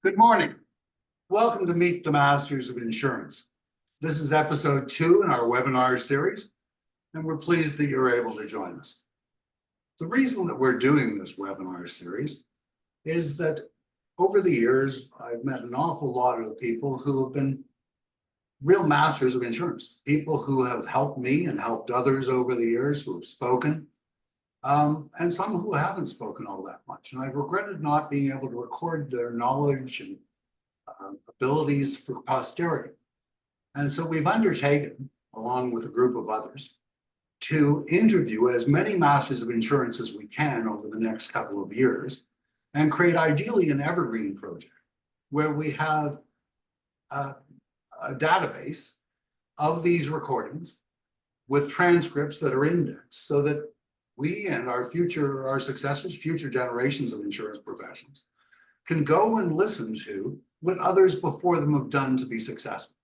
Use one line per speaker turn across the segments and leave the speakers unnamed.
Good morning. Welcome to Meet the Masters of Insurance. This is episode 2 in our webinar series, and we're pleased that you're able to join us. The reason that we're doing this webinar series is that over the years, I've met an awful lot of people who have been real masters of insurance, people who have helped me and helped others over the years who have spoken, and some who haven't spoken all that much. And I've regretted not being able to record their knowledge and abilities for posterity. And so we've undertaken, along with a group of others, to interview as many masters of insurance as we can over the next couple of years and create ideally an evergreen project where we have a database of these recordings with transcripts that are indexed so that we and our successors, future generations of insurance professionals can go and listen to what others before them have done to be successful.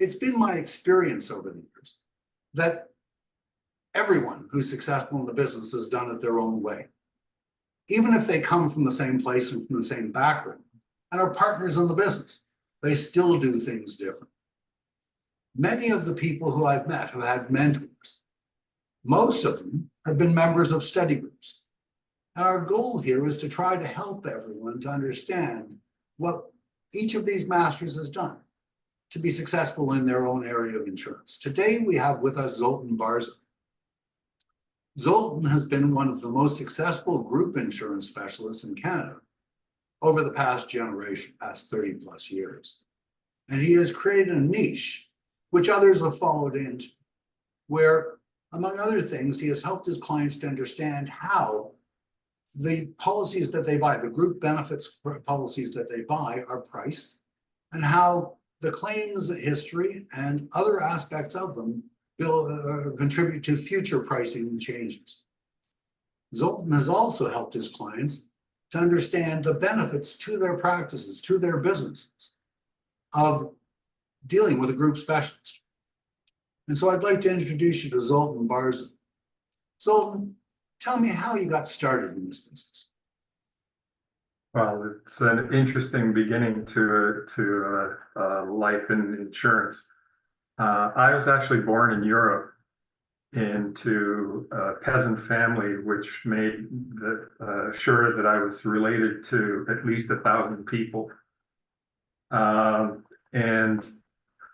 It's been my experience over the years that everyone who's successful in the business has done it their own way. Even if they come from the same place and from the same background and are partners in the business, they still do things different. Many of the people who I've met have had mentors. Most of them have been members of study groups. Our goal here is to try to help everyone to understand what each of these masters has done to be successful in their own area of insurance. Today, we have with us Zoltan Barzso. Zoltan has been one of the most successful group insurance specialists in Canada over the past generation, past 30 plus years. And he has created a niche, which others have followed into, where, among other things, he has helped his clients to understand how the policies that they buy, the group benefits policies that they buy, are priced, and how the claims history and other aspects of them contribute to future pricing changes. Zoltan has also helped his clients to understand the benefits to their practices, to their businesses, of dealing with a group specialist. And so I'd like to introduce you to Zoltan Barzso. Zoltan, tell me how you got started in this business.
Well, it's an interesting beginning to life in insurance. I was actually born in Europe into a peasant family, which made sure that I was related to at least 1,000 people. And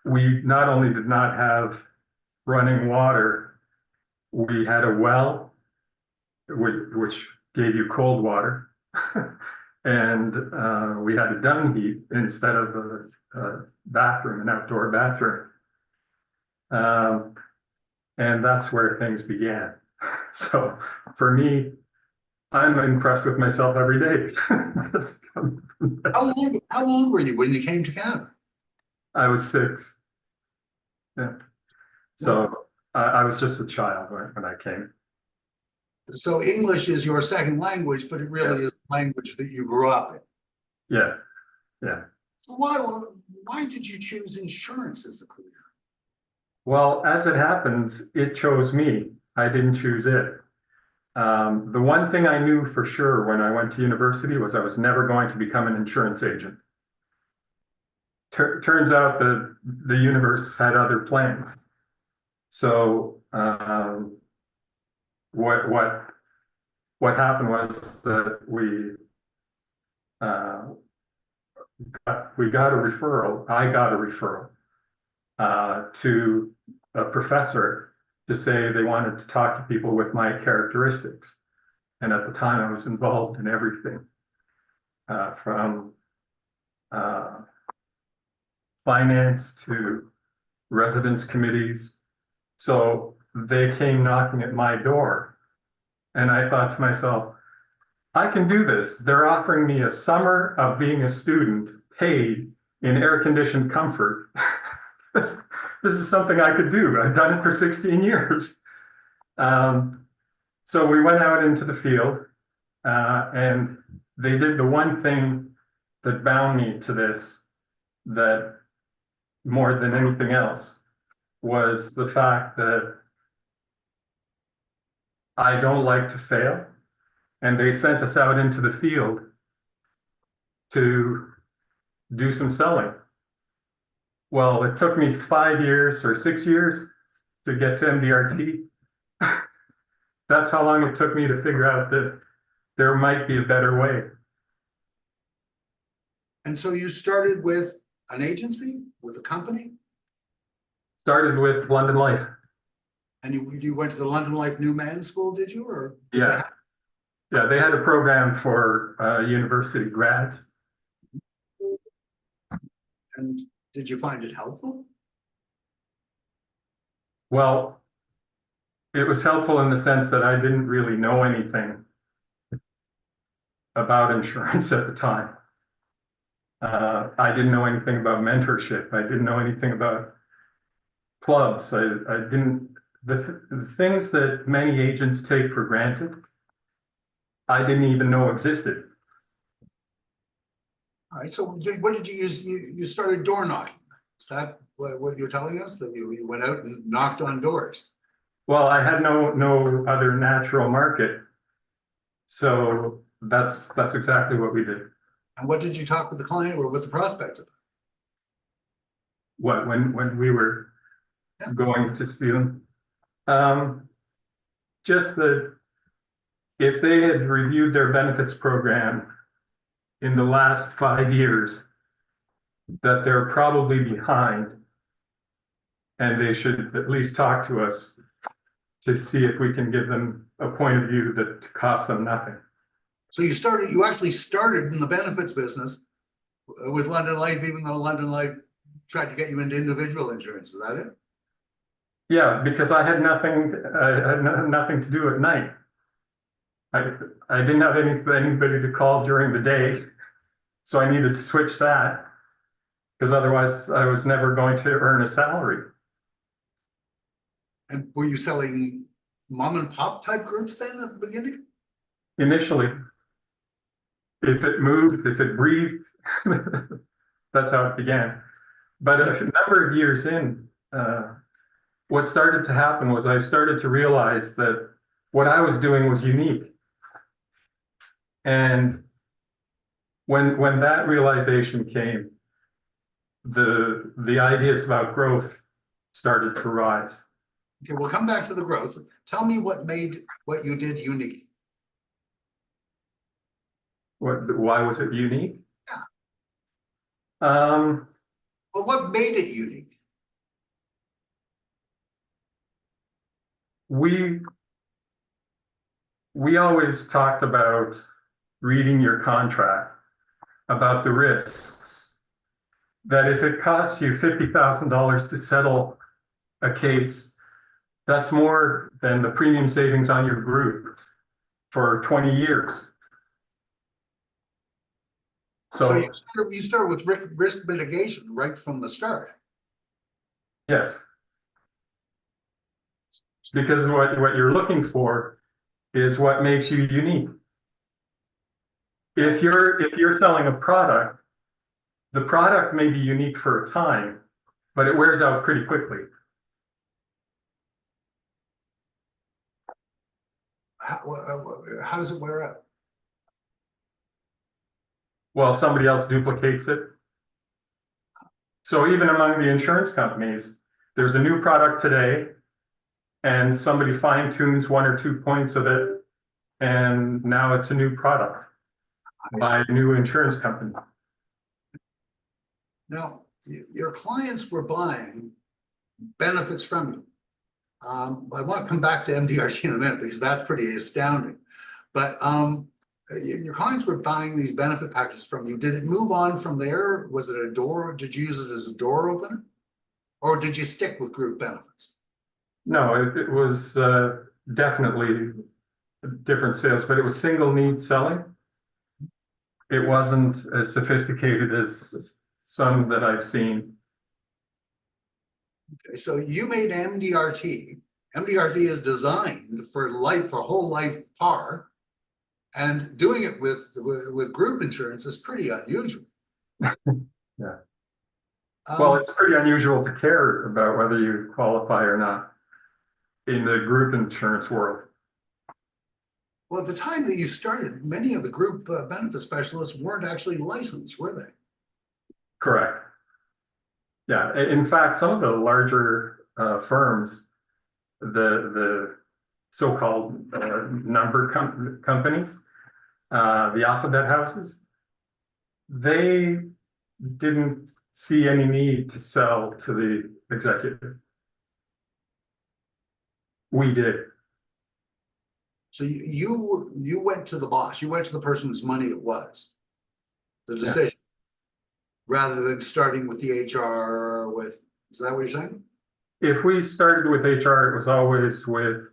we not only did not have running water, we had a well, which gave you cold water. And we had a dung heat instead of a bathroom, an outdoor bathroom. And that's where things began. So for me, I'm impressed with myself every day.
How old were you when you came to Canada?
I was 6. Yeah. So I was just a child when I came.
So English is your second language, but it really is the language that you grew up in.
Yeah, yeah.
So why did you choose insurance as a career?
Well, as it happens, it chose me. I didn't choose it. The one thing I knew for sure when I went to university was I was never going to become an insurance agent. Turns out that the universe had other plans. So what happened was that we got a referral. I got a referral to a professor to say they wanted to talk to people with my characteristics. And at the time, I was involved in everything from finance to residence committees. So they came knocking at my door. And I thought to myself, I can do this. They're offering me a summer of being a student paid in air-conditioned comfort. This is something I could do. I've done it for 16 years. So we went out into the field and they did the one thing that bound me to this, that more than anything else, was the fact that I don't like to fail. And they sent us out into the field to do some selling. Well, it took me 5 years or 6 years to get to MDRT. That's how long it took me to figure out that there might be a better way.
And so you started with an agency, with a company,
Started with London Life.
and you went to the London Life New Man School, did you, or? did they
Yeah.
have-
Yeah, they had a program for university grads.
And did you find it helpful?
Well, it was helpful in the sense that I didn't really know anything about insurance at the time. I didn't know anything about mentorship. I didn't know anything about clubs. I didn't, the things that many agents take for granted, I didn't even know existed.
All right, so what did you use? You started door knocking. Is that what you're telling us? That you went out and knocked on doors?
Well, I had no other natural market. So that's exactly what we did.
And what did you talk with the client or with the prospects about?
What, when we were
Yeah.
going to see them? Just that if they had reviewed their benefits program in the last 5 years, that they're probably behind, and they should at least talk to us to see if we can give them a point of view that costs them nothing.
So you actually started in the benefits business with London Life, even though London Life tried to get you into individual insurance. Is that it?
Yeah, because I had nothing to do at night. I didn't have anybody to call during the day, so I needed to switch that, because otherwise I was never going to earn a salary.
And were you selling mom and pop type groups then at the beginning?
Initially, if it moved, if it breathed, that's how it began. But a number of years in, what started to happen was I started to realize that what I was doing was unique. And when that realization came, the ideas about growth started to rise.
Okay, we'll come back to the growth. Tell me what made what you did unique.
Why was it unique?
Yeah.
Well,
what made it unique?
We always talked about reading your contract, about the risks, that if it costs you $50,000 to settle a case, that's more than the premium savings on your group for 20 years.
So you start with risk mitigation right from the start.
Yes. Because what you're looking for is what makes you unique. If you're selling a product, the product may be unique for a time, but it wears out pretty quickly.
How does it wear out?
Well, somebody else duplicates it. So even among the insurance companies, there's a new product today, and somebody fine tunes 1 or 2 points of it, and now it's a new product by a new insurance company.
Now, your clients were buying benefits from you. I want to come back to MDRT in a minute because that's pretty astounding. But your clients were buying these benefit packages from you. Did it move on from there? Was it a door? Did you use it as a door opener? Or did you stick with group benefits?
No, it was definitely different sales, but it was single need selling. It wasn't as sophisticated as some that I've seen.
Okay, so you made MDRT. MDRT is designed for life, for whole life par, and doing it with group insurance is pretty unusual.
Yeah. Well, it's pretty unusual to care about whether you qualify or not in the group insurance world.
Well, at the time that you started, many of the group benefit specialists weren't actually licensed, were they?
Correct. Yeah, in fact, some of the larger firms, the so-called number companies, the alphabet houses, they didn't see any need to sell to the executive. We did.
So you went to the boss, you went to the person whose money it was, the decision, rather than starting with the HR with, is that what you're saying?
If we started with HR, it was always with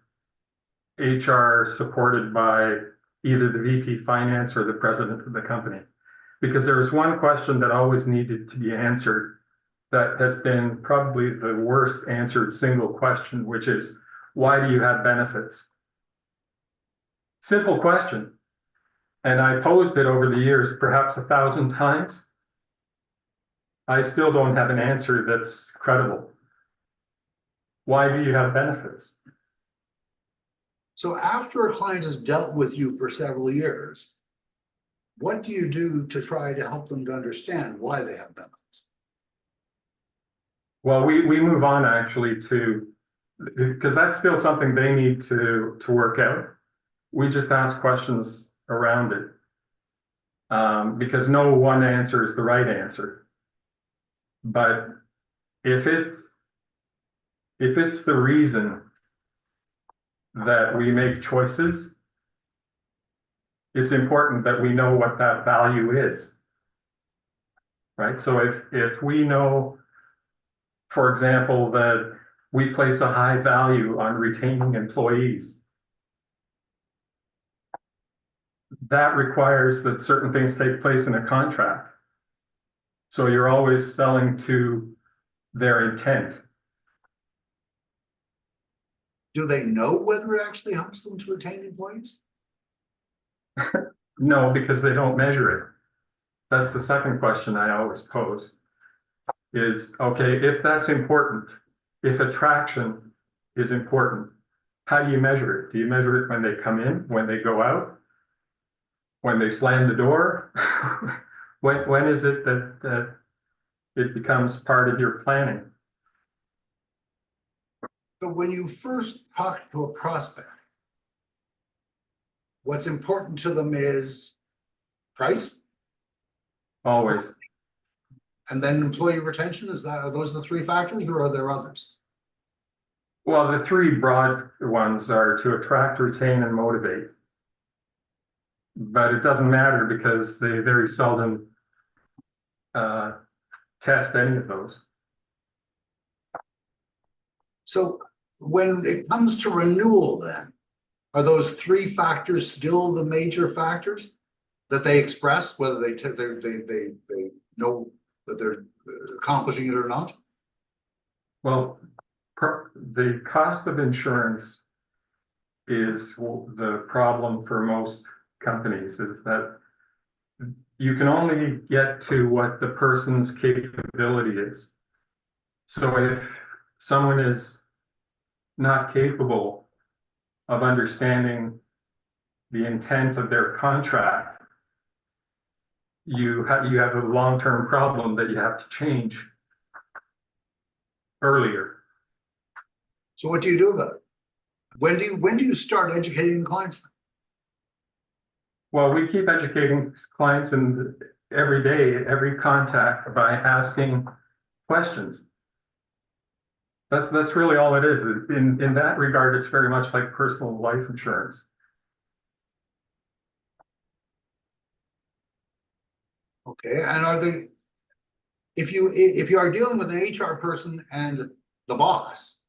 HR supported by either the VP finance or the president of the company. Because there was one question that always needed to be answered that has been probably the worst answered single question, which is, why do you have benefits? Simple question. And I posed it over the years, perhaps 1,000 times. I still don't have an answer that's credible. Why do you have benefits?
So after a client has dealt with you for several years, what do you do to try to help them to understand why they have benefits?
Well, we move on actually to, because that's still something they need to work out. We just ask questions around it. Because no one answer is the right answer. But if it's the reason that we make choices, it's important that we know what that value is. Right? So if we know, for example, that we place a high value on retaining employees, that requires that certain things take place in a contract. So you're always selling to their intent.
Do they know whether it actually helps them to retain employees?
No, because they don't measure it. That's the second question I always pose is, okay, if that's important, if attraction is important, how do you measure it? Do you measure it when they come in, when they go out, when they slam the door? When is it that it becomes part of your planning?
So when you first talk to a prospect, what's important to them is price
Always.
and then employee retention. Are those the three factors, or are there others?
Well, the three broad ones are to attract, retain, and motivate. But it doesn't matter because they very seldom test any of those.
So when it comes to renewal, then, are those three factors still the major factors that they express, whether they know that they're accomplishing it or not?
Well, the cost of insurance is the problem for most companies, is that you can only get to what the person's capability is. So if someone is not capable of understanding the intent of their contract, you have a long-term problem that you have to change earlier.
So what do you do about it? When do you start educating the clients then?
Well, we keep educating clients in every day, every contact, by asking questions. That's really all it is. In that regard, it's very much like personal life insurance.
Okay, and are they, if you are dealing with an HR person and the boss,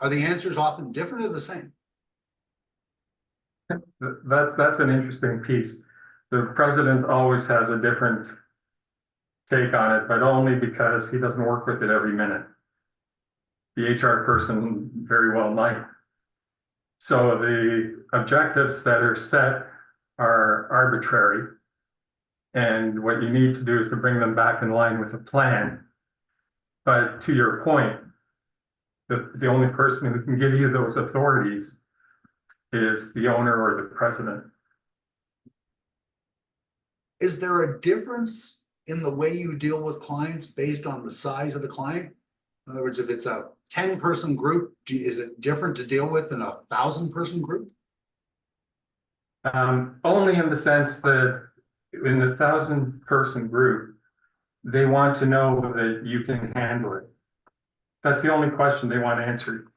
are the answers often different or the same?
That's an interesting piece. The president always has a different take on it, but only because he doesn't work with it every minute. The HR person very well might. So the objectives that are set are arbitrary. And what you need to do is to bring them back in line with a plan. But to your point, the only person who can give you those authorities is the owner or the president.
Is there a difference in the way you deal with clients based on the size of the client? In other words, if it's a 10-person group, is it different to deal with than a 1,000-person group?
Only in the sense that in the 1,000-person group, they want to know that you can handle it. That's the only question they want answered.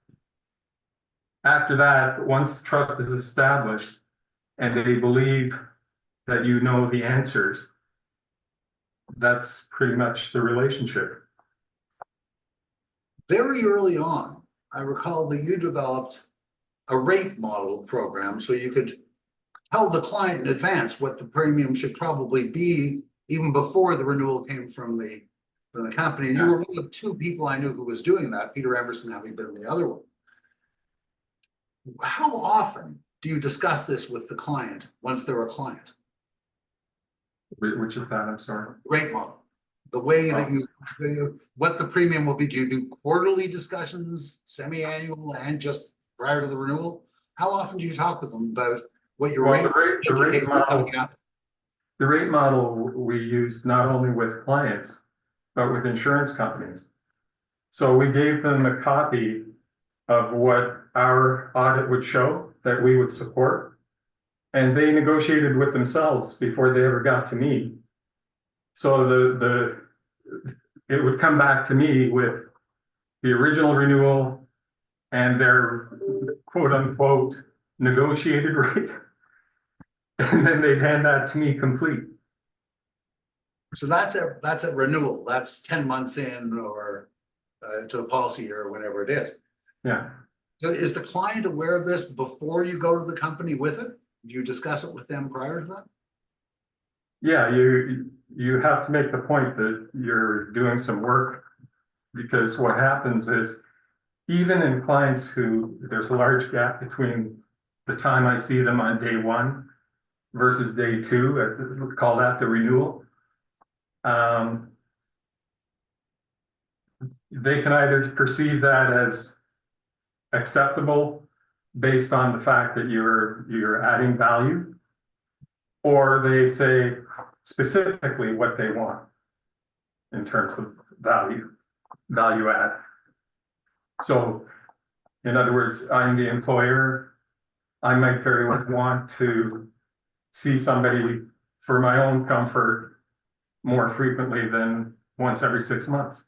After that, once the trust is established and they believe that you know the answers, that's pretty much the relationship.
Very early on, I recall that you developed a rate model program so you could tell the client in advance what the premium should probably be even before the renewal came from the company. And you were one of 2 people I knew who was doing that, Peter Emerson having been the other one. How often do you discuss this with the client once they're a client?
Which is that, I'm sorry.
Rate model. The way that what the premium will be. Do you do quarterly discussions, semi-annual, and just prior to the renewal? How often do you talk with them about what your rate
the rate model we use not only with clients, but with insurance companies. So we gave them a copy of what our audit would show that we would support. And they negotiated with themselves before they ever got to me. So it would come back to me with the original renewal and their quote unquote negotiated rate. And then they'd hand that to me complete.
So that's a renewal. That's 10 months in or to the policy year or whenever it is.
Yeah.
So is the client aware of this before you go to the company with it? Do you discuss it with them prior to that?
Yeah, you have to make the point that you're doing some work, because what happens is even in clients who there's a large gap between the time I see them on day 1 versus day 2, we call that the renewal. They can either perceive that as acceptable based on the fact that you're adding value, or they say specifically what they want in terms of value add. So in other words, I'm the employer. I might very well want to see somebody for my own comfort more frequently than once every 6 months.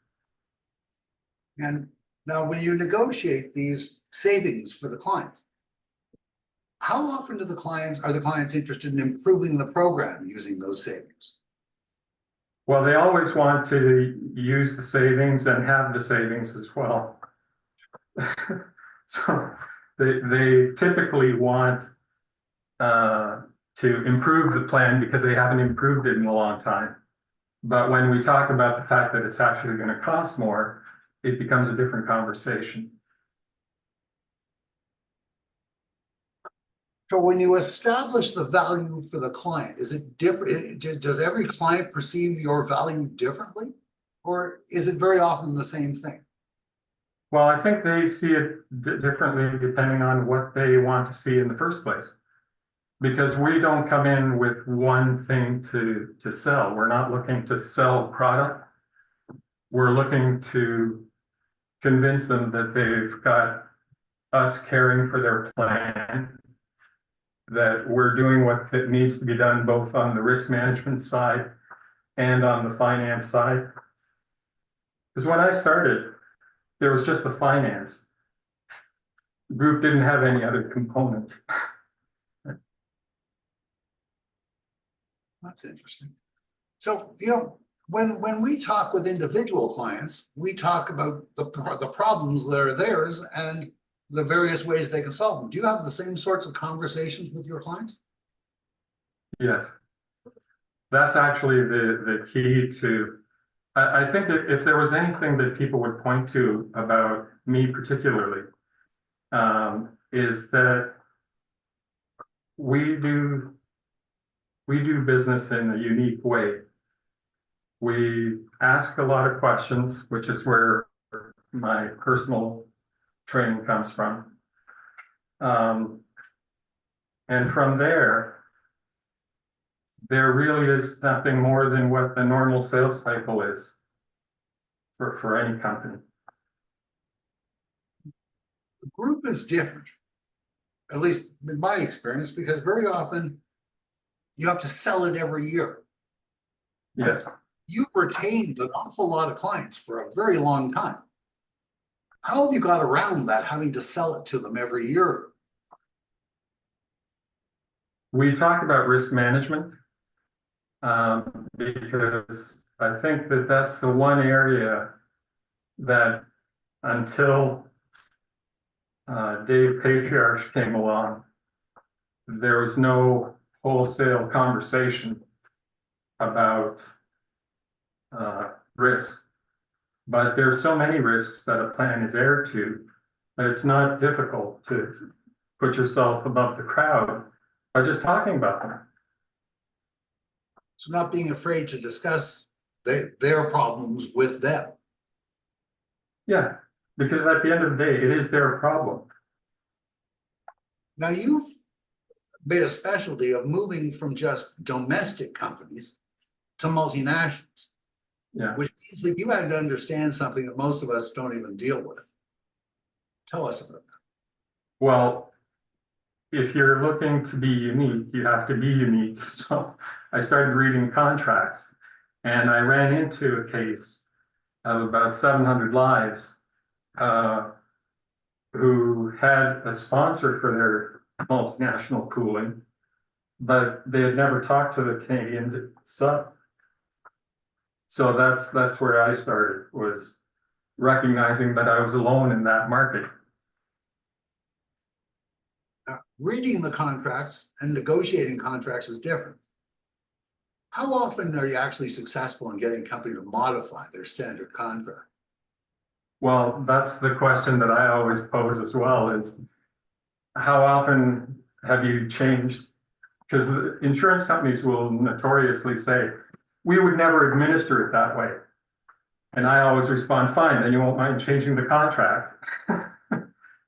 And now when you negotiate these savings for the client, how often are the clients interested in improving the program using those savings?
Well, they always want to use the savings and have the savings as well. So they typically want to improve the plan because they haven't improved it in a long time. But when we talk about the fact that it's actually going to cost more, it becomes a different conversation.
So when you establish the value for the client, is it different? Does every client perceive your value differently? Or is it very often the same thing?
Well, I think they see it differently depending on what they want to see in the first place. Because we don't come in with one thing to sell. We're not looking to sell product. We're looking to convince them that they've got us caring for their plan, that we're doing what needs to be done both on the risk management side and on the finance side. Because when I started, there was just the finance. The group didn't have any other component.
That's interesting. So, when we talk with individual clients, we talk about the problems that are theirs and the various ways they can solve them. Do you have the same sorts of conversations with your clients?
Yes. That's actually the key to, I think that if there was anything that people would point to about me particularly, is that we do business in a unique way. We ask a lot of questions, which is where my personal training comes from. And from there, there really is nothing more than what the normal sales cycle is for any company.
The group is different, at least in my experience, because very often you have to sell it every year.
Yes.
You've retained an awful lot of clients for a very long time. How have you got around that, having to sell it to them every year?
We talk about risk management because I think that that's the one area that until Dave Patriarch came along, there was no wholesale conversation about risk. But there's so many risks that a plan is heir to that it's not difficult to put yourself above the crowd by just talking about them.
So not being afraid to discuss their problems with them.
Yeah, because at the end of the day, it is their problem.
Now you've made a specialty of moving from just domestic companies to multinationals.
Yeah.
Which means that you had to understand something that most of us don't even deal with. Tell us about that.
Well, if you're looking to be unique, you have to be unique. So I started reading contracts and I ran into a case of about 700 lives who had a sponsor for their multinational pooling, but they had never talked to the Canadian sub. So that's where I started, was recognizing that I was alone in that market.
Now, reading the contracts and negotiating contracts is different. How often are you actually successful in getting a company to modify their standard contract?
Well, that's the question that I always pose as well, is how often have you changed? Because insurance companies will notoriously say, we would never administer it that way. And I always respond, fine, then you won't mind changing the contract.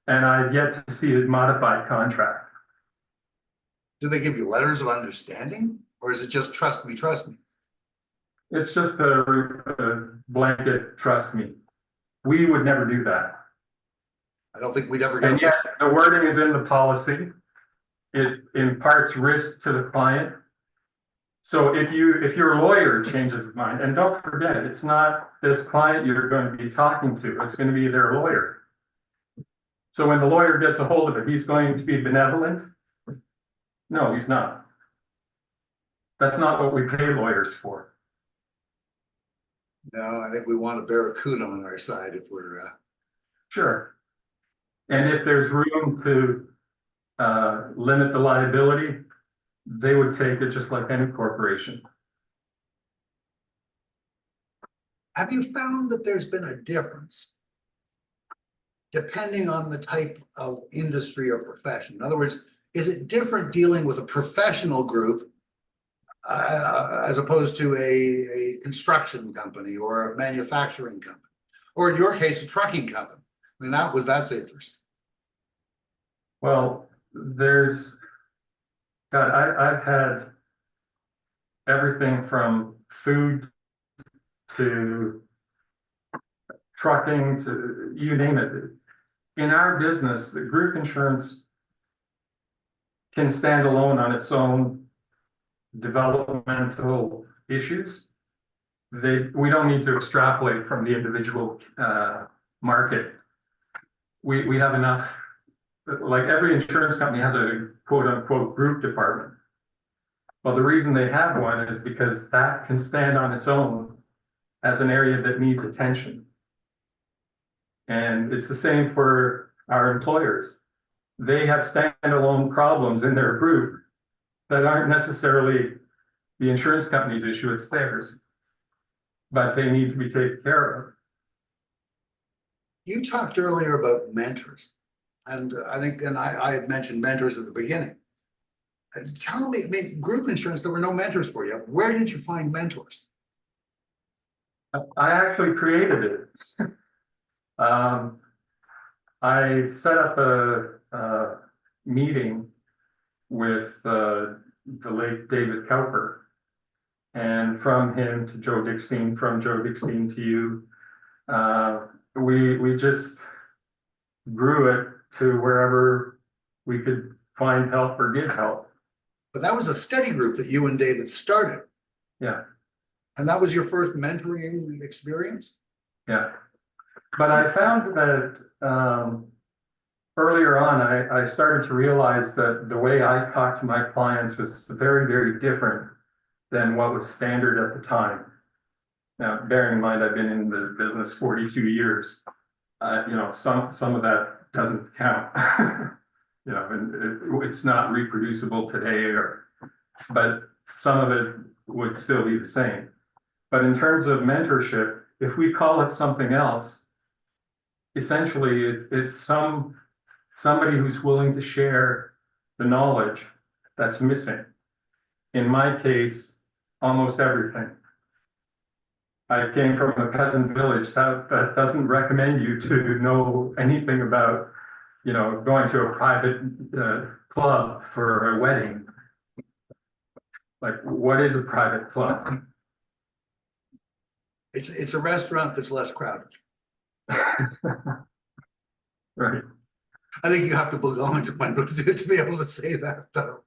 And I've yet to see a modified contract.
Do they give you letters of understanding, or is it just trust me, trust me?
It's just a blanket, trust me. We would never do that.
I don't think we'd ever get.
And yet the wording is in the policy. It imparts risk to the client. So if your lawyer changes his mind, and don't forget, it's not this client you're going to be talking to, it's going to be their lawyer. So when the lawyer gets a hold of it, he's going to be benevolent? No, he's not. That's not what we pay lawyers for.
No, I think we want a barracuda on our side if we're.
Sure. And if there's room to limit the liability, they would take it just like any corporation.
Have you found that there's been a difference depending on the type of industry or profession? In other words, is it different dealing with a professional group as opposed to a construction company or a manufacturing company, or in your case, a trucking company? I mean, that's interesting.
Well, I've had everything from food to trucking to you name it. In our business, the group insurance can stand alone on its own developmental issues. We don't need to extrapolate from the individual market. We have enough, like every insurance company has a quote unquote group department. Well, the reason they have one is because that can stand on its own as an area that needs attention. And it's the same for our employers. They have standalone problems in their group that aren't necessarily the insurance company's issue, it's theirs. But they need to be taken care of.
You talked earlier about mentors, and I had mentioned mentors at the beginning. Tell me, I mean, group insurance, there were no mentors for you. Where did you find mentors?
I actually created it. I set up a meeting with the late David Cowper. And from him to Joe Dickstein, from Joe Dickstein to you, we just grew it to wherever we could find help or get help.
But that was a study group that you and David started.
Yeah,
And that was your first mentoring experience?
yeah. But I found that earlier on, I started to realize that the way I talked to my clients was very, very different than what was standard at the time. Now, bearing in mind, I've been in the business 42 years. Some of that doesn't count. And it's not reproducible today, but some of it would still be the same. But in terms of mentorship, if we call it something else, essentially it's somebody who's willing to share the knowledge that's missing. In my case, almost everything. I came from a peasant village that doesn't recommend you to know anything about, going to a private club for a wedding. Like, what is a private club?
It's a restaurant that's less crowded.
Right.
I think you have to belong to one to be able to say that, though.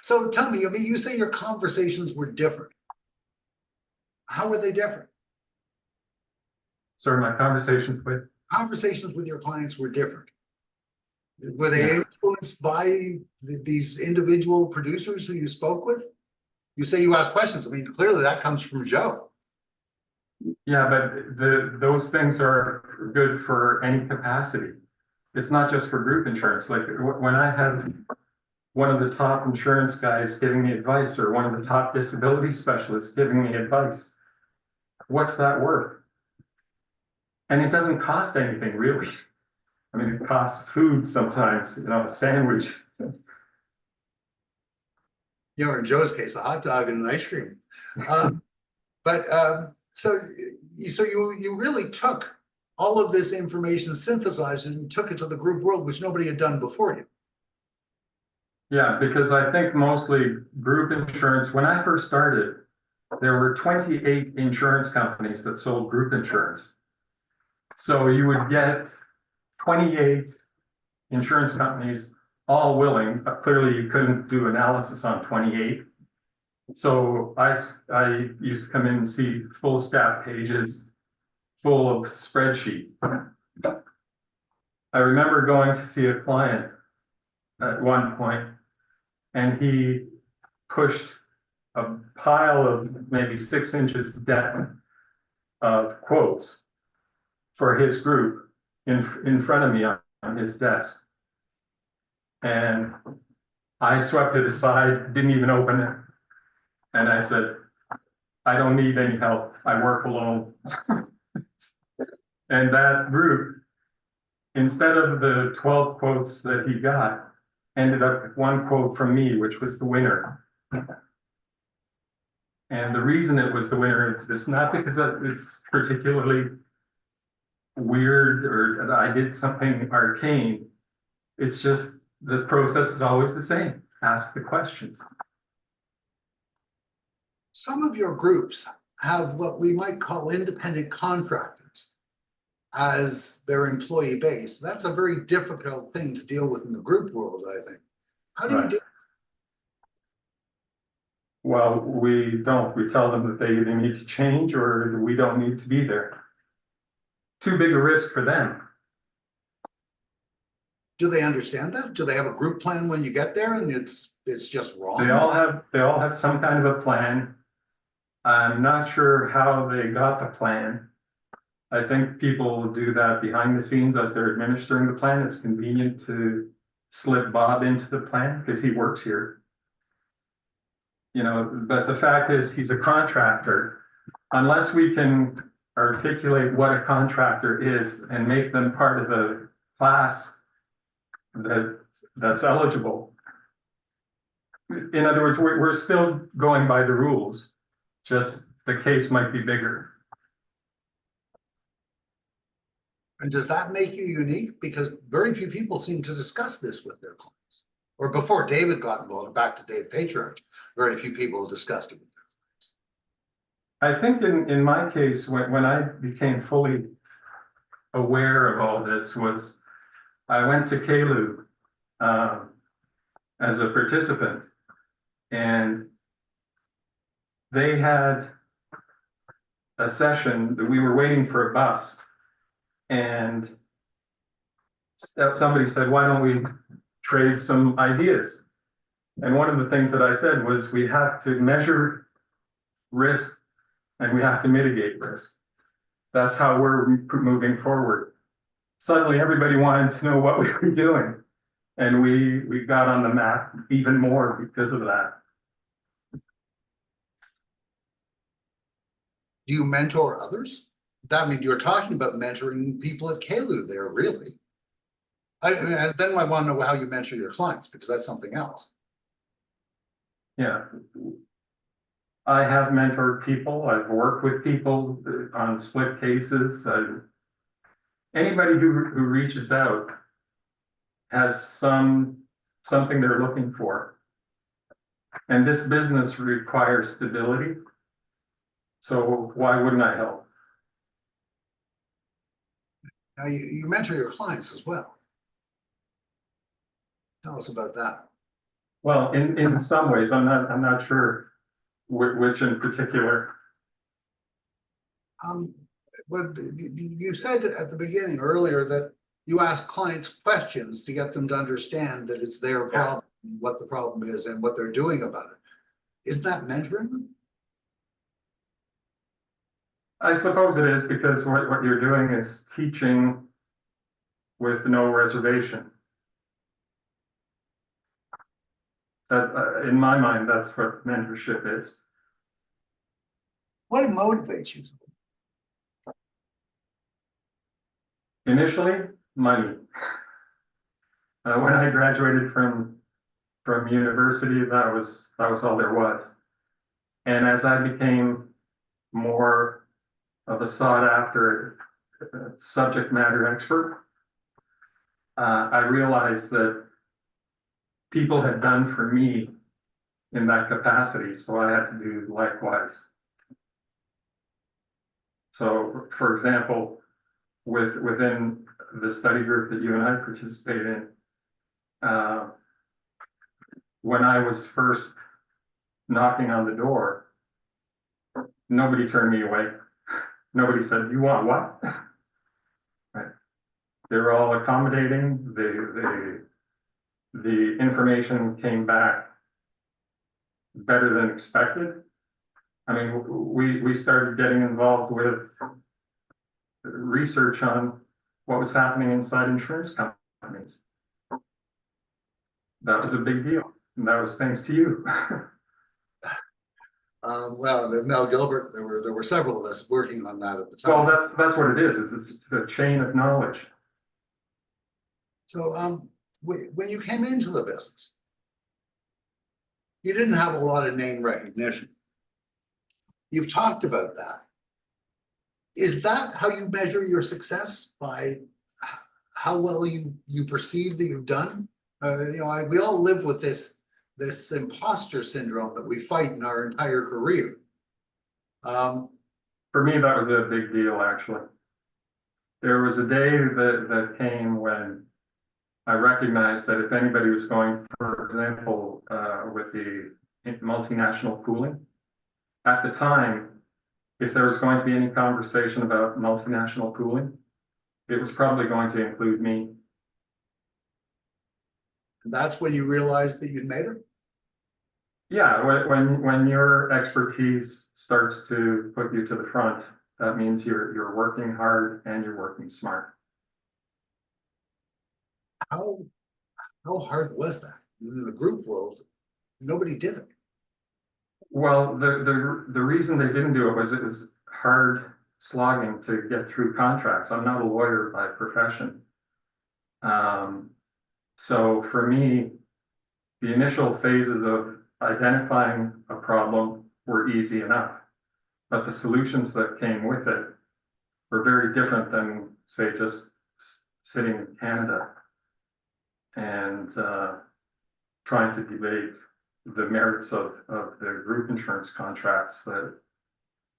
So tell me, I mean, you say your conversations were different. How were they different?
So my conversations with
Your clients were different. Were they
Yeah.
influenced by these individual producers who you spoke with? You say you asked questions. I mean, clearly that comes from Joe.
Yeah, but those things are good for any capacity. It's not just for group insurance. Like when I have one of the top insurance guys giving me advice, or one of the top disability specialists giving me advice, what's that worth? And it doesn't cost anything, really. I mean, it costs food sometimes, a sandwich.
In Joe's case, a hot dog and an ice cream. So you really took all of this information, synthesized it, and took it to the group world, which nobody had done before you.
Yeah, because I think mostly group insurance, when I first started, there were 28 insurance companies that sold group insurance. So you would get 28 insurance companies all willing, but clearly you couldn't do analysis on 28. So I used to come in and see full staff pages full of spreadsheet. I remember going to see a client at one point, and he pushed a pile of maybe 6 inches depth of quotes for his group in front of me on his desk. And I swept it aside, didn't even open it. And I said, I don't need any help. I work alone. And that group, instead of the 12 quotes that he got, ended up with one quote from me, which was the winner. And the reason it was the winner is this, not because it's particularly weird or that I did something arcane. It's just the process is always the same. Ask the questions.
Some of your groups have what we might call independent contractors as their employee base. That's a very difficult thing to deal with in the group world, I think. How do you do?
Well, we don't. We tell them that they either need to change or we don't need to be there. Too big a risk for them.
Do they understand that? Do they have a group plan when you get there and it's just wrong?
They all have some kind of a plan. I'm not sure how they got the plan. I think people do that behind the scenes as they're administering the plan. It's convenient to slip Bob into the plan because he works here. But the fact is he's a contractor. Unless we can articulate what a contractor is and make them part of the class that's eligible. In other words, we're still going by the rules, just the case might be bigger.
And does that make you unique? Because very few people seem to discuss this with their clients. or before David got involved, back to Dave Patriarch, very few people discussed it.
I think in my case, when I became fully aware of all this was I went to KLU as a participant, and they had a session that we were waiting for a bus, and somebody said, why don't we trade some ideas? And one of the things that I said was we have to measure risk and we have to mitigate risk. That's how we're moving forward. Suddenly everybody wanted to know what we were doing, and we got on the map even more because of that.
Do you mentor others? That means you're talking about mentoring people at KLU there, really. Then I want to know how you mentor your clients, because that's something else.
Yeah. I have mentored people. I've worked with people on split cases. Anybody who reaches out has something they're looking for. And this business requires stability. So why wouldn't I help?
Now you mentor your clients as well. Tell us about that.
Well, in some ways, I'm not sure which in particular.
But you said at the beginning earlier that you ask clients questions to get them to understand that it's their problem, what the problem is, and what they're doing about it. Is that mentoring them?
I suppose it is, because what you're doing is teaching with no reservation. That, in my mind, that's what mentorship is.
What motivates you?
Initially, money. When I graduated from university, that was all there was. And as I became more of a sought after subject matter expert, I realized that people had done for me in that capacity, so I had to do likewise. So, for example, within the study group that you and I participate in, when I was first knocking on the door, nobody turned me away. Nobody said, "You want what?" Right. They were all accommodating. The information came back better than expected. I mean, we started getting involved with research on what was happening inside insurance companies. That was a big deal, and that was thanks to you.
Well, Mel Gilbert, there were several of us working on that at the time.
Well, that's what it is. It's the chain of knowledge.
So, when you came into the business, you didn't have a lot of name recognition. You've talked about that. Is that how you measure your success, by how well you perceive that you've done? We all live with this imposter syndrome that we fight in our entire career.
For me, that was a big deal, actually. There was a day that came when I recognized that if anybody was going, for example, with the multinational pooling, at the time, if there was going to be any conversation about multinational pooling, it was probably going to include me.
That's when you realized that you'd made it?
Yeah, when your expertise starts to put you to the front, that means you're working hard and you're working smart.
How hard was that? In the group world, nobody did it. Well,
the reason they didn't do it was hard slogging to get through contracts. I'm not a lawyer by profession. So for me, the initial phases of identifying a problem were easy enough, but the solutions that came with it were very different than, say, just sitting in Canada. And trying to debate the merits of the group insurance contracts that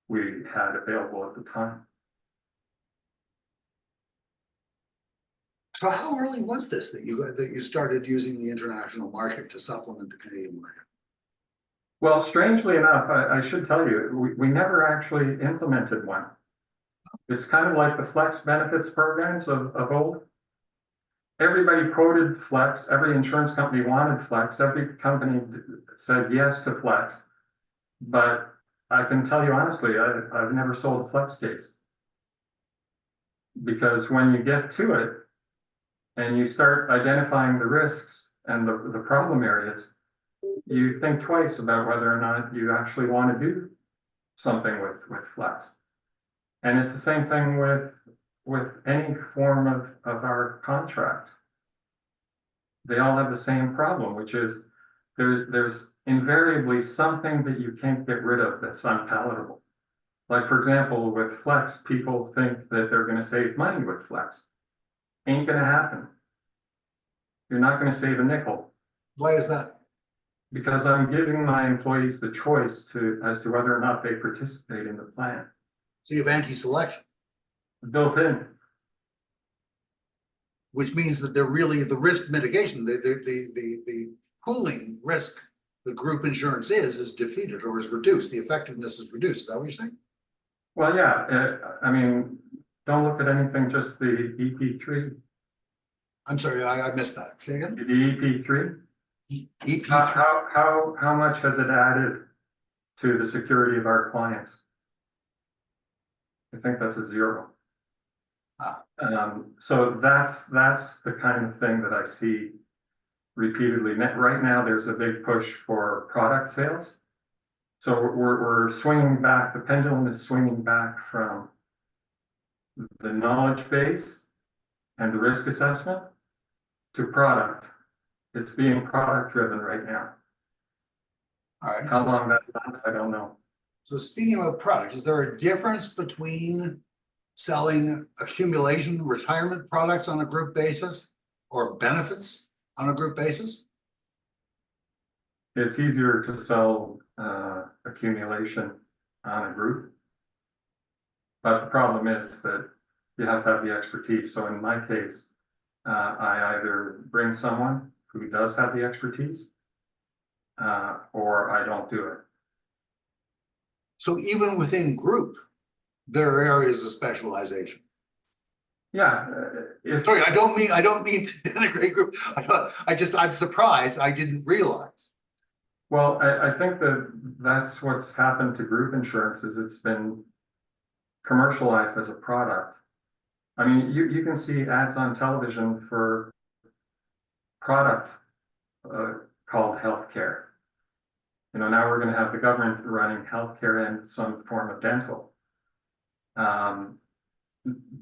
we had available at the time.
So how early was this that you started using the international market to supplement the Canadian market?
Well, strangely enough, I should tell you, we never actually implemented one. It's kind of like the flex benefits programs of old. Everybody quoted flex, every insurance company wanted flex, every company said yes to flex. But I can tell you honestly, I've never sold a flex case. Because when you get to it and you start identifying the risks and the problem areas, you think twice about whether or not you actually want to do something with flex. And it's the same thing with any form of our contract. They all have the same problem, which is there's invariably something that you can't get rid of that's unpalatable. Like, for example, with flex, people think that they're going to save money with flex. Ain't going to happen. You're not going to save a nickel.
Why is that?
Because I'm giving my employees the choice as to whether or not they participate in the plan.
So you have anti-selection,
Built in.
which means that they're really the risk mitigation, the pooling risk the group insurance is defeated or is reduced. The effectiveness is reduced. Is that what you're saying?
Well, yeah, I mean, don't look at anything, just the EP3.
I'm sorry, I missed that. Say again?
The EP3.
EP3.
How much has it added to the security of our clients? I think that's a 0. So that's the kind of thing that I see repeatedly. Right now, there's a big push for product sales. So we're swinging back, the pendulum is swinging back from the knowledge base and the risk assessment to product. It's being product driven right now.
All right.
How long that lasts, I don't know.
So speaking of products, is there a difference between selling accumulation retirement products on a group basis or benefits on a group basis?
It's easier to sell accumulation on a group. But the problem is that you have to have the expertise. So in my case, I either bring someone who does have the expertise or I don't do it.
So even within group, there are areas of specialization.
Yeah.
Sorry, I don't mean to denigrate group. I'm surprised. I didn't realize.
Well, I think that's what's happened to group insurance is it's been commercialized as a product. I mean, you can see ads on television for product called healthcare. You know, now we're going to have the government running healthcare and some form of dental.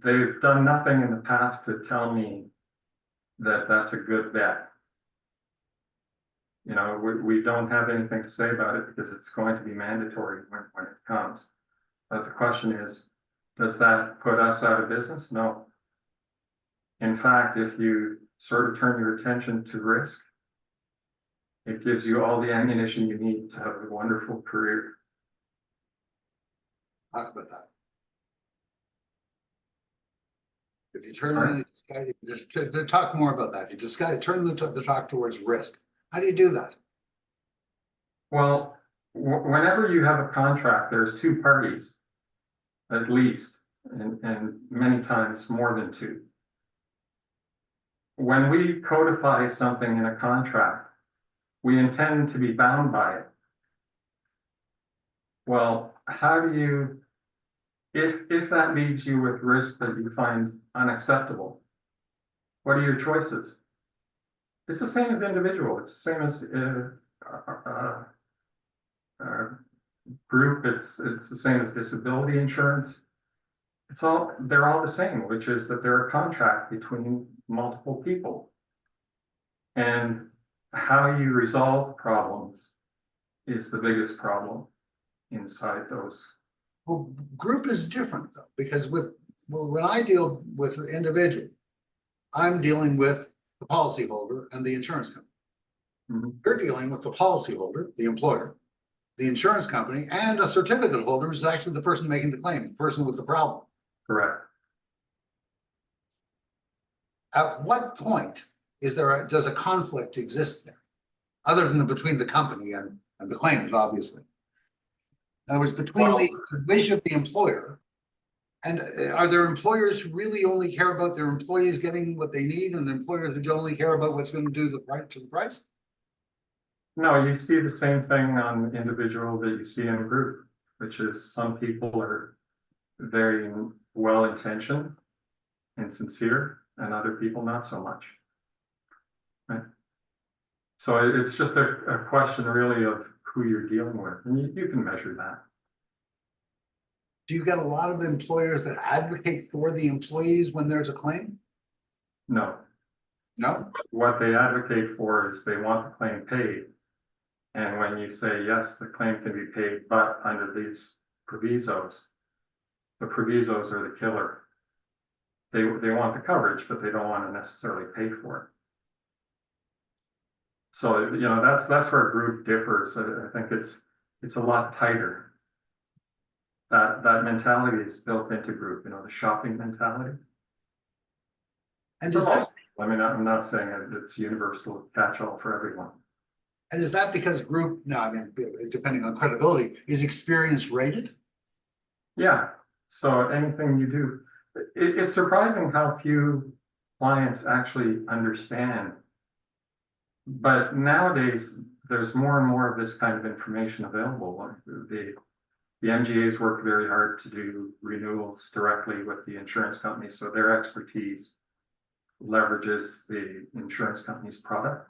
They've done nothing in the past to tell me that that's a good bet. You know, we don't have anything to say about it because it's going to be mandatory when it comes. But the question is, does that put us out of business? No. In fact, if you sort of turn your attention to risk, it gives you all the ammunition you need to have a wonderful career.
Talk about that. If you turn just to talk more about that, you just got to turn the talk towards risk. How do you do that?
Well, whenever you have a contract, there's 2 parties, at least, and many times more than 2. When we codify something in a contract, we intend to be bound by it. Well, how do you, if that leaves you with risk that you find unacceptable, what are your choices? It's the same as individual. It's the same as group. It's the same as disability insurance. They're all the same, which is that they're a contract between multiple people. And how you resolve problems is the biggest problem inside those.
Well, group is different though, because when I deal with an individual, I'm dealing with the policyholder and the insurance company.
Mhm.
You're dealing with the policyholder, the employer, the insurance company, and a certificate holder who's actually the person making the claim, the person with the problem.
Correct.
At what point does a conflict exist there? Other than between the company and the claimant, obviously. In other words, between the wish of the employer. And are there employers who really only care about their employees getting what they need, and the employers who only care about what's going to do the right to the price?
No, you see the same thing on individual that you see in a group, which is some people are very well intentioned and sincere, and other people not so much. Right? So it's just a question really of who you're dealing with, and you can measure that.
Do you get a lot of employers that advocate for the employees when there's a claim?
No,
No?
what they advocate for is they want the claim paid. And when you say, yes, the claim can be paid, but under these provisos, the provisos are the killer. They want the coverage, but they don't want to necessarily pay for it. So, you know, that's where a group differs. I think it's a lot tighter. That mentality is built into group, you know, the shopping mentality.
And is that,
I mean, I'm not saying it's universal catch-all for everyone.
and is that because group, no, I mean, depending on credibility, is experience rated?
Yeah, so anything you do, it's surprising how few clients actually understand. But nowadays, there's more and more of this kind of information available. The MGAs work very hard to do renewals directly with the insurance companies, so their expertise leverages the insurance company's product.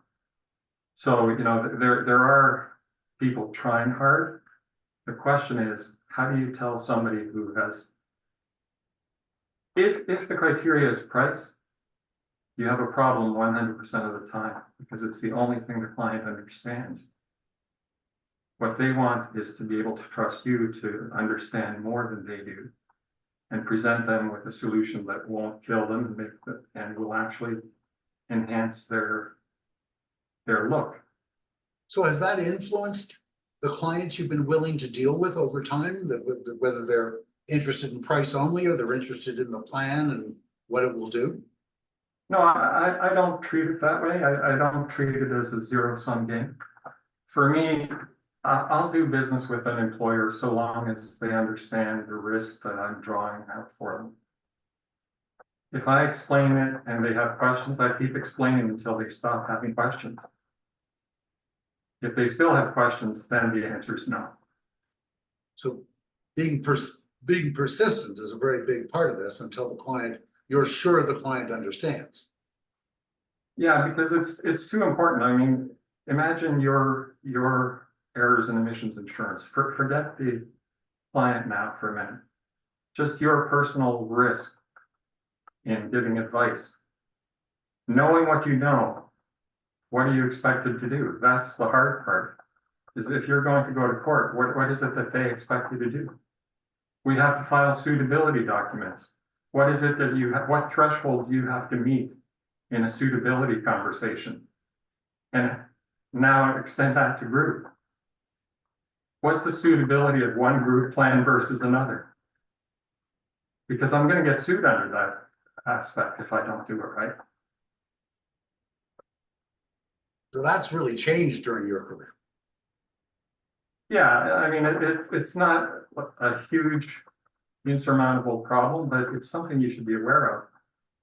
So, you know, there are people trying hard. The question is, how do you tell somebody who has, if the criteria is price, you have a problem 100% of the time because it's the only thing the client understands. What they want is to be able to trust you to understand more than they do and present them with a solution that won't kill them and will actually enhance their look.
So has that influenced the clients you've been willing to deal with over time, whether they're interested in price only or they're interested in the plan and what it will do?
No, I don't treat it that way. I don't treat it as a zero-sum game. For me, I'll do business with an employer so long as they understand the risk that I'm drawing out for them. If I explain it and they have questions, I keep explaining until they stop having questions. If they still have questions, then the answer is no.
So being persistent is a very big part of this until the client, you're sure the client understands.
Yeah, because it's too important. I mean, imagine your errors and emissions insurance. Forget the client now for a minute. Just your personal risk in giving advice. Knowing what you know, what are you expected to do? That's the hard part. Is if you're going to go to court, what is it that they expect you to do? We have to file suitability documents. What is it that what threshold do you have to meet in a suitability conversation? And now extend that to group. What's the suitability of one group plan versus another? Because I'm going to get sued under that aspect if I don't do it right.
So that's really changed during your career.
Yeah, I mean, it's not a huge insurmountable problem, but it's something you should be aware of.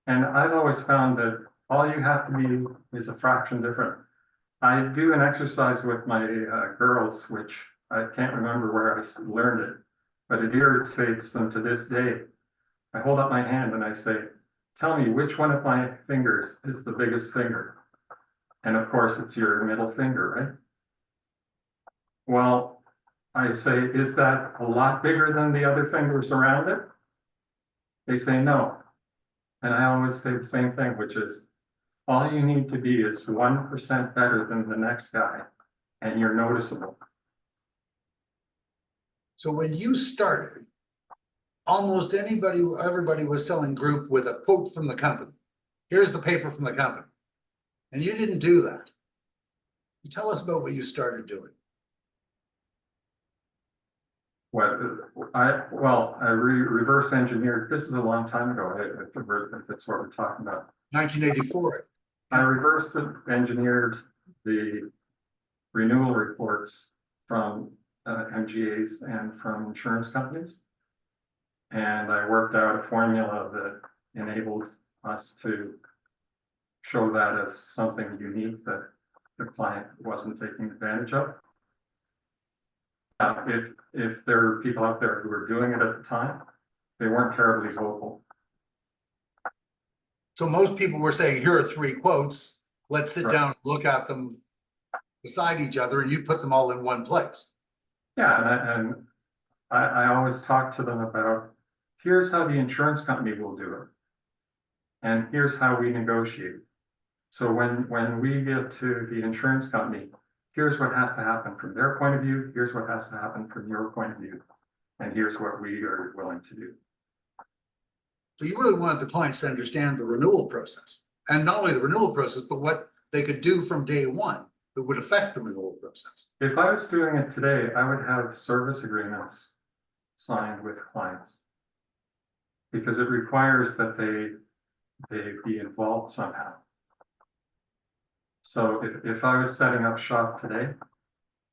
And I've always found that all you have to be is a fraction different. I do an exercise with my girls, which I can't remember where I learned it, but it irritates them to this day. I hold up my hand and I say, tell me which one of my fingers is the biggest finger. And of course, it's your middle finger, right? Well, I say, is that a lot bigger than the other fingers around it? They say no. And I always say the same thing, which is, all you need to be is 1% better than the next guy, and you're noticeable.
So when you started, almost everybody was selling group with a quote from the company. Here's the paper from the company. And you didn't do that. Tell us about what you started doing.
I reverse engineered, this is a long time ago, if that's what we're talking about.
1984.
I reverse engineered the renewal reports from MGAs and from insurance companies. And I worked out a formula that enabled us to show that as something unique that the client wasn't taking advantage of. If there are people out there who were doing it at the time, they weren't terribly vocal.
So most people were saying, here are 3 quotes. Let's sit
Right.
down, and look at them beside each other, and you put them all in one place.
Yeah, and I always talk to them about, here's how the insurance company will do it. And here's how we negotiate. So when we get to the insurance company, here's what has to happen from their point of view, here's what has to happen from your point of view, and here's what we are willing to do.
So you really wanted the clients to understand the renewal process, and not only the renewal process, but what they could do from day one that would affect the renewal process.
If I was doing it today, I would have service agreements signed with clients. Because it requires that they be involved somehow. So if I was setting up shop today,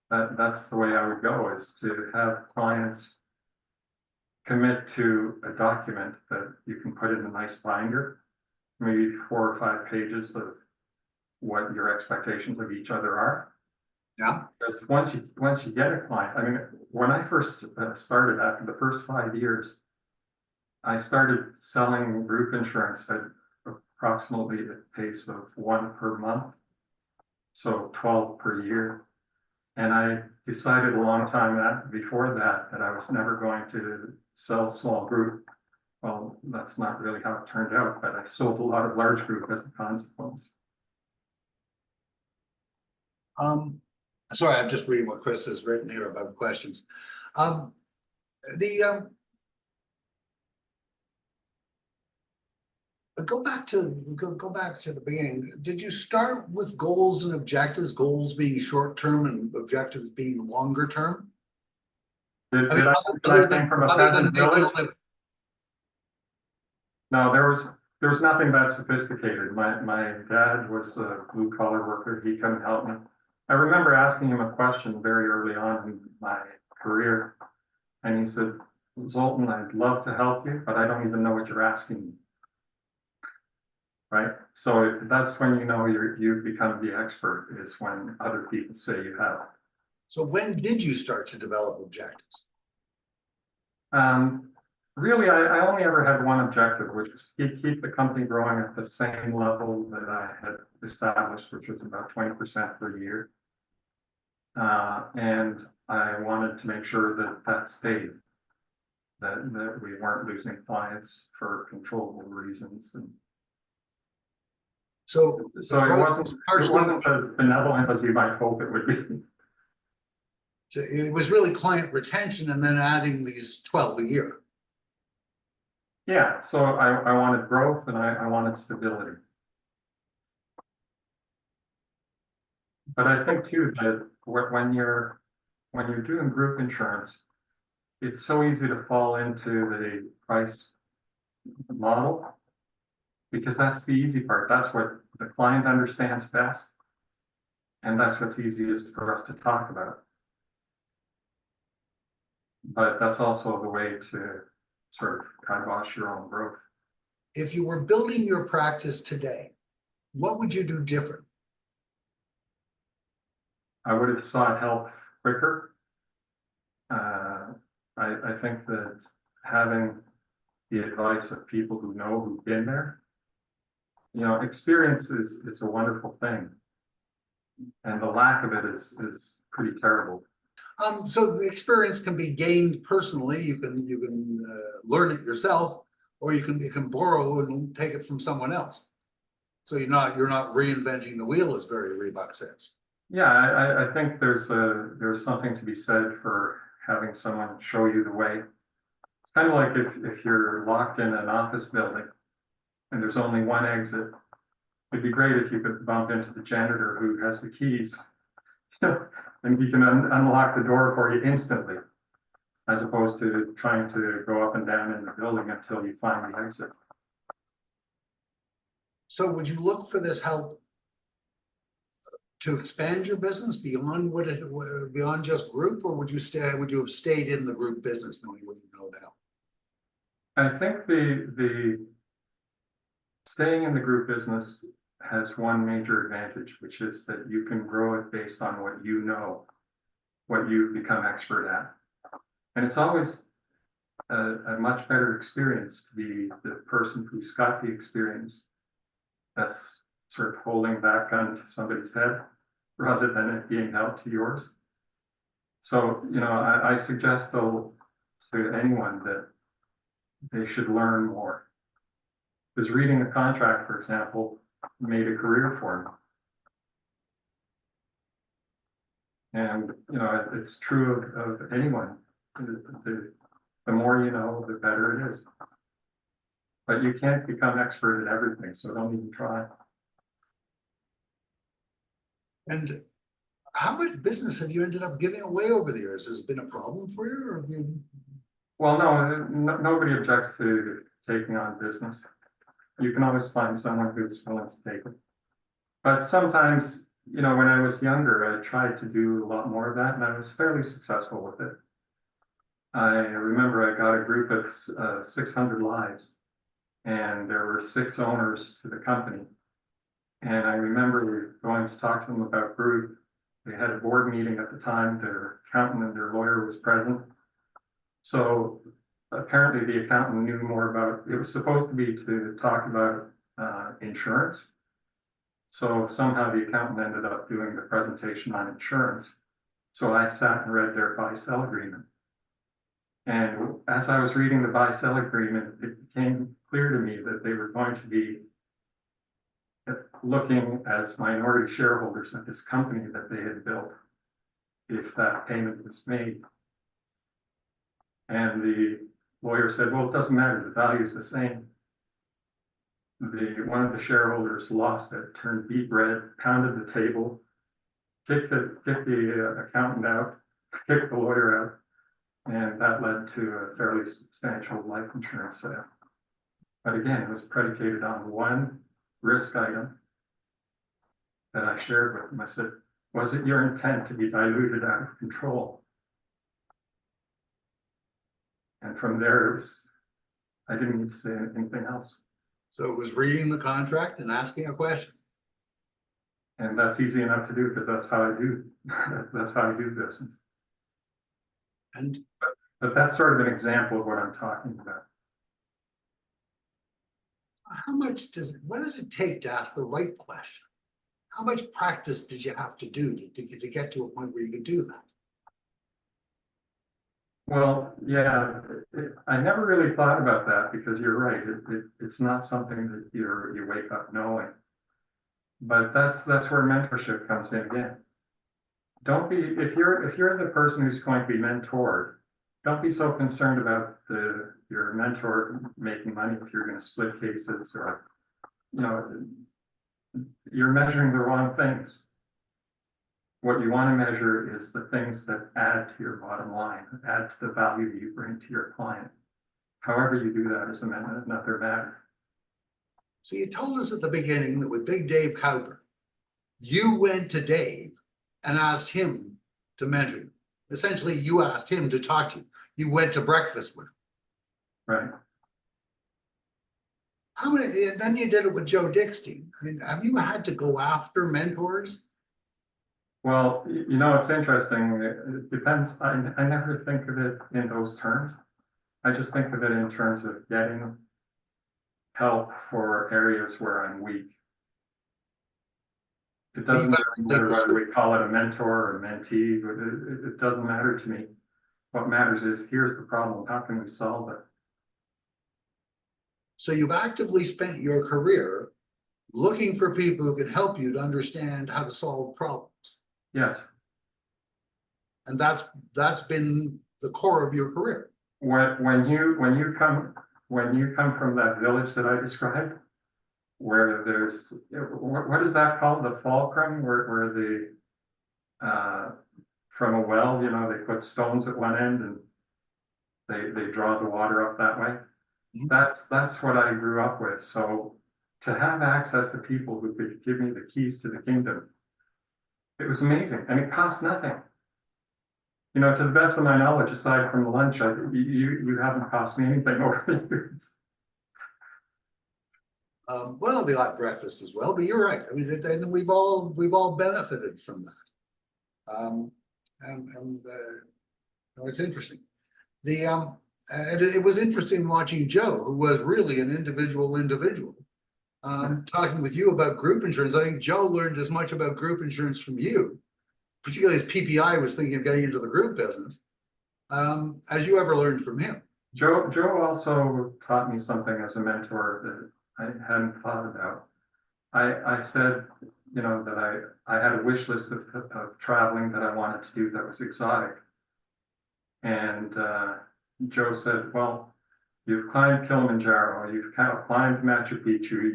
that's the way I would go, is to have clients commit to a document that you can put in a nice binder, maybe 4 or 5 pages of what your expectations of each other are.
Yeah.
Because once you get a client, I mean, when I first started, after the first 5 years, I started selling group insurance at approximately the pace of 1 per month, so 12 per year. And I decided a long time before that I was never going to sell small group. Well, that's not really how it turned out, but I sold a lot of large group as a consequence.
Sorry, I'm just reading what Chris has written here about questions. Go back to the beginning. Did you start with goals and objectives, goals being short term and objectives being longer term?
Did I came from a peasant village? No, there was nothing that sophisticated. My dad was a blue collar worker. He couldn't help me. I remember asking him a question very early on in my career, and he said, "Zoltan, I'd love to help you, but I don't even know what you're asking me." Right? So that's when you know you've become the expert, is when other people say you have.
So when did you start to develop objectives?
Really, I only ever had one objective, which was keep the company growing at the same level that I had established, which was about 20% per year. And I wanted to make sure that stayed, that we weren't losing clients for controllable reasons. And
so
it wasn't as benevolent as you might hope it would be.
So it was really client retention and then adding these 12 a year.
Yeah, so I wanted growth and I wanted stability. But I think too that when you're doing group insurance, it's so easy to fall into the price model, because that's the easy part. That's what the client understands best. And that's what's easiest for us to talk about. But that's also the way to sort of kibosh your own growth.
If you were building your practice today, what would you do different?
I would have sought help quicker. I think that having the advice of people who know, who've been there, experience is a wonderful thing. And the lack of it is pretty terrible.
So the experience can be gained personally. You can learn it yourself, or you can borrow and take it from someone else. So you're not reinventing the wheel, as Barry Reebok says.
Yeah, I think there's something to be said for having someone show you the way. It's kind of like if you're locked in an office building and there's only one exit, it'd be great if you could bump into the janitor who has the keys And he can unlock the door for you instantly, as opposed to trying to go up and down in the building until you find the exit.
So would you look for this help to expand your business beyond beyond just group, or would you have stayed in the group business knowing what you know now?
I think the staying in the group business has one major advantage, which is that you can grow it based on what you know, what you've become expert at. And it's always a much better experience to be the person who's got the experience that's sort of holding that gun to somebody's head rather than it being held to yours. So, I suggest though to anyone that they should learn more. Because reading a contract, for example, made a career for me. And, it's true of anyone. The more you know, the better it is. But you can't become expert at everything, so don't even try.
And how much business have you ended up giving away over the years? Has it been a problem for you, or have you?
Well, no, nobody objects to taking on business. You can always find someone who's willing to take it. But sometimes, when I was younger, I tried to do a lot more of that, and I was fairly successful with it. I remember I got a group of 600 lives, and there were 6 owners to the company. And I remember going to talk to them about group. They had a board meeting at the time. Their accountant and their lawyer was present. So apparently the accountant knew more about, it was supposed to be to talk about insurance. So somehow the accountant ended up doing the presentation on insurance. So I sat and read their buy-sell agreement. And as I was reading the buy-sell agreement, it became clear to me that they were going to be looking as minority shareholders at this company that they had built if that payment was made. And the lawyer said, well, it doesn't matter, the value is the same. One of the shareholders lost it, turned deep red, pounded the table, kicked the accountant out, kicked the lawyer out, and that led to a fairly substantial life insurance sale. But again, it was predicated on one risk item that I shared with them. I said, was it your intent to be diluted out of control? And from there, I didn't need to say anything else.
So it was reading the contract and asking a question.
And that's easy enough to do because that's how I do. That's how I do business.
And
But that's sort of an example of what I'm talking about.
what does it take to ask the right question? How much practice did you have to do to get to a point where you could do that?
Well, yeah, I never really thought about that because you're right. It's not something that you wake up knowing. But that's where mentorship comes in again. Don't be, if you're the person who's going to be mentored, don't be so concerned about your mentor making money if you're going to split cases or, you're measuring the wrong things. What you want to measure is the things that add to your bottom line, add to the value you bring to your client. However you do that is another matter.
So you told us at the beginning that with Big Dave Cowper, you went to Dave and asked him to mentor you. Essentially, you asked him to talk to you. You went to breakfast with him.
Right.
And then you did it with Joe Dickstein. I mean, have you had to go after mentors?
Well, it's interesting. It depends. I never think of it in those terms. I just think of it in terms of getting help for areas where I'm weak. It doesn't really matter whether we call it a mentor or a mentee. It doesn't matter to me. What matters is, here's the problem. How can we solve it?
So you've actively spent your career looking for people who can help you to understand how to solve problems.
Yes.
And that's been the core of your career.
When you come from that village that I described, where there's, what is that called? The fulcrum, where from a well, they put stones at one end and they draw the water up that way.
Mhm.
That's what I grew up with. So to have access to people who could give me the keys to the kingdom, it was amazing, and it cost nothing. To the best of my knowledge, aside from the lunch, you haven't cost me anything over the years.
Well, it'll be like breakfast as well, but you're right. I mean, and we've all benefited from that. It's interesting. And it was interesting watching Joe, who was really an individual, talking with you about group insurance. I think Joe learned as much about group insurance from you, particularly as PPI was thinking of getting into the group business, as you ever learned from him.
Joe also taught me something as a mentor that I hadn't thought about. I said, that I had a wish list of traveling that I wanted to do that was exotic. And Joe said, well, you've climbed Kilimanjaro, you've kind of climbed Machu Picchu,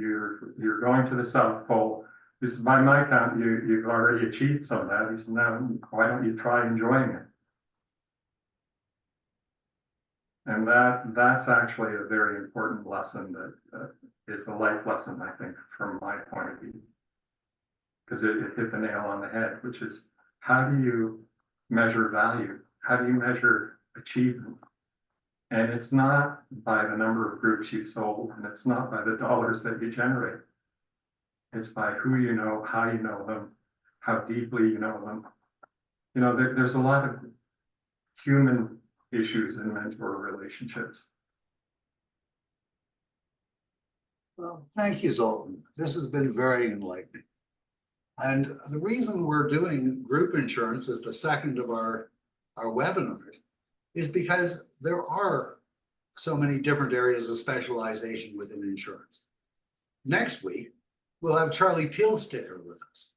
you're going to the South Pole. This is, by my count, you've already achieved some of that. He said, now why don't you try enjoying it? And that's actually a very important lesson that is a life lesson, I think, from my point of view. Because it hit the nail on the head, which is, how do you measure value? How do you measure achievement? And it's not by the number of groups you sold, and it's not by the dollars that you generate. It's by who you know, how you know them, how deeply you know them. There's a lot of human issues in mentor relationships.
Well, thank you, Zoltan. This has been very enlightening. And the reason we're doing group insurance as the second of our webinars is because there are so many different areas of specialization within insurance. Next week, we'll have Charlie Peelsticker with us.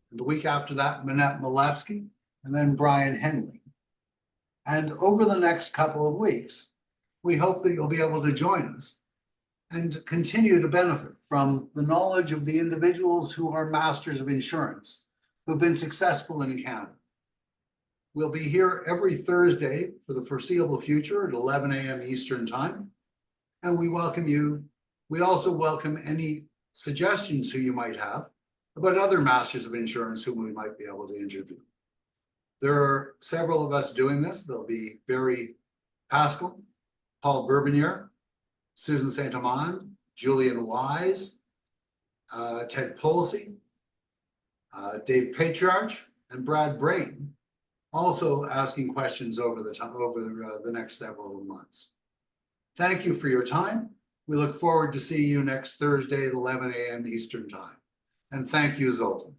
And the week after that, Manette Malevsky, and then Brian Henley. And over the next couple of weeks, we hope that you'll be able to join us and continue to benefit from the knowledge of the individuals who are masters of insurance, who've been successful in Canada. We'll be here every Thursday for the foreseeable future at 11 a.m. Eastern Time. And we welcome you. We also welcome any suggestions who you might have about other masters of insurance whom we might be able to interview. There are several of us doing this. There'll be Barry Pascal, Paul Bourbonniere, Susan Saint-Amand, Julian Wise, Ted Polsey, Dave Patriarch, and Brad Brain, also asking questions over the next several months. Thank you for your time. We look forward to seeing you next Thursday at 11 a.m. Eastern Time. And thank you, Zoltan.